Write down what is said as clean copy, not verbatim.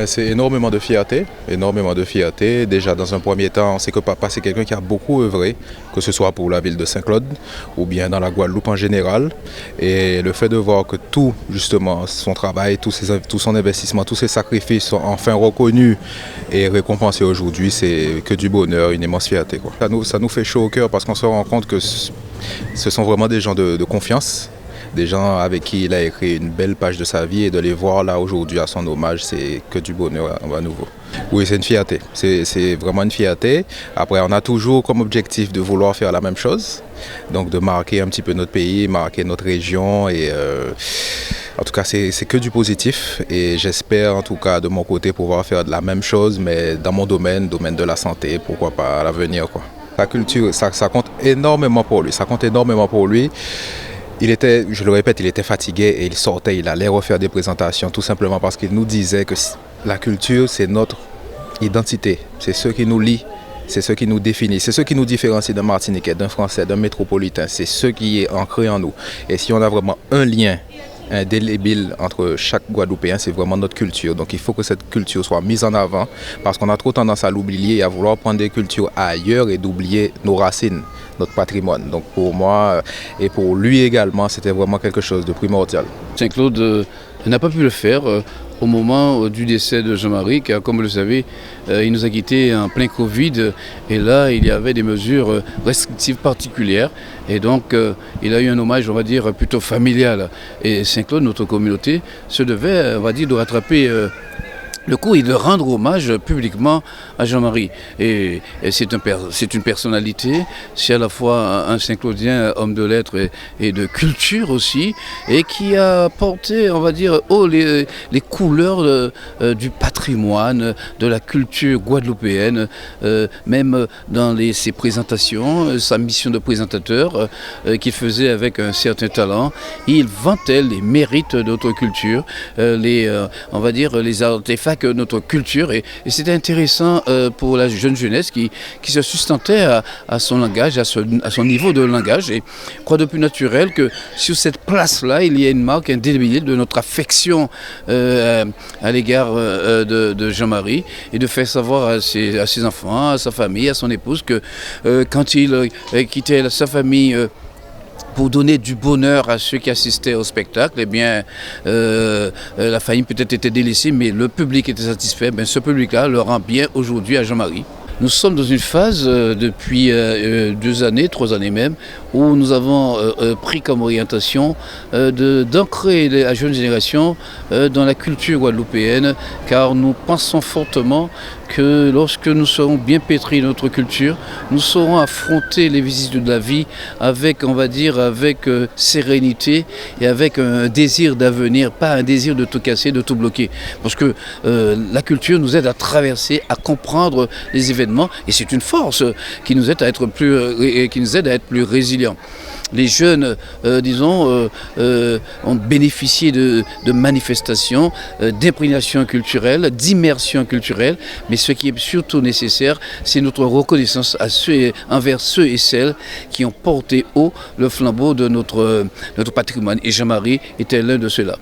C'est énormément de fierté, énormément de fierté. Déjà, dans un premier temps, c'est que papa, c'est quelqu'un qui a beaucoup œuvré, que ce soit pour la ville de Saint-Claude ou bien dans la Guadeloupe en général. Et le fait de voir que tout, justement, son travail, tout son investissement, tous ses sacrifices sont enfin reconnus et récompensés aujourd'hui, c'est que du bonheur, une immense fierté, quoi. Ça nous fait chaud au cœur parce qu'on se rend compte que ce sont vraiment des gens de confiance. Des gens avec qui il a écrit une belle page de sa vie et de les voir là aujourd'hui à son hommage, c'est que du bonheur à nouveau. Oui, c'est une fierté, c'est vraiment une fierté. Après, on a toujours comme objectif de vouloir faire la même chose, donc de marquer un petit peu notre pays, marquer notre région et en tout cas, c'est que du positif et j'espère en tout cas de mon côté pouvoir faire de la même chose, mais dans mon domaine de la santé, pourquoi pas à l'avenir, quoi. La culture, ça compte énormément pour lui, ça compte énormément pour lui. Je le répète, il était fatigué et il sortait, il allait refaire des présentations tout simplement parce qu'il nous disait que la culture, c'est notre identité, c'est ce qui nous lie, c'est ce qui nous définit, c'est ce qui nous différencie d'un Martiniquais, d'un Français, d'un métropolitain, c'est ce qui est ancré en nous. Et si on a vraiment un lien indélébile entre chaque Guadeloupéen, c'est vraiment notre culture. Donc il faut que cette culture soit mise en avant parce qu'on a trop tendance à l'oublier et à vouloir prendre des cultures ailleurs et d'oublier nos racines, notre patrimoine. Donc pour moi et pour lui également, c'était vraiment quelque chose de primordial. Saint-Claude n'a pas pu le faire au moment du décès de Jean-Marie, car comme vous le savez, il nous a quittés en plein Covid et là il y avait des mesures restrictives particulières et donc il a eu un hommage, on va dire, plutôt familial. Et Saint-Claude, notre communauté, se devait, on va dire, de rattraper le coup est de rendre hommage publiquement à Jean-Marie. Et c'est une personnalité, c'est à la fois un Saint-Claudien, homme de lettres et de culture aussi, et qui a porté, on va dire, haut les couleurs du patrimoine, de la culture guadeloupéenne, même dans ses présentations, sa mission de présentateur qu'il faisait avec un certain talent. Il vantait les mérites de notre culture, on va dire, les artefacts que notre culture et c'était intéressant pour la jeunesse qui se sustentait à son langage, à son niveau de langage et quoi de plus naturel que sur cette place-là il y a une marque indélébile de notre affection à l'égard de Jean-Marie et de faire savoir à ses enfants, à sa famille, à son épouse que quand il quittait sa famille pour donner du bonheur à ceux qui assistaient au spectacle, eh bien, la famille peut-être était délaissée, mais le public était satisfait. Ce public-là le rend bien aujourd'hui à Jean-Marie. Nous sommes dans une phase depuis 2 années, 3 années même, où nous avons pris comme orientation d'ancrer la jeune génération dans la culture guadeloupéenne, car nous pensons fortement que lorsque nous serons bien pétris de notre culture, nous saurons affronter les visites de la vie avec, on va dire, avec sérénité et avec un désir d'avenir, pas un désir de tout casser, de tout bloquer. Parce que la culture nous aide à traverser, à comprendre les événements et c'est une force qui nous aide à être plus résilients. Les jeunes, ont bénéficié de manifestations, d'imprégnation culturelle, d'immersion culturelle, mais ce qui est surtout nécessaire, c'est notre reconnaissance envers ceux et celles qui ont porté haut le flambeau de notre patrimoine. Et Jean-Marie était l'un de ceux-là.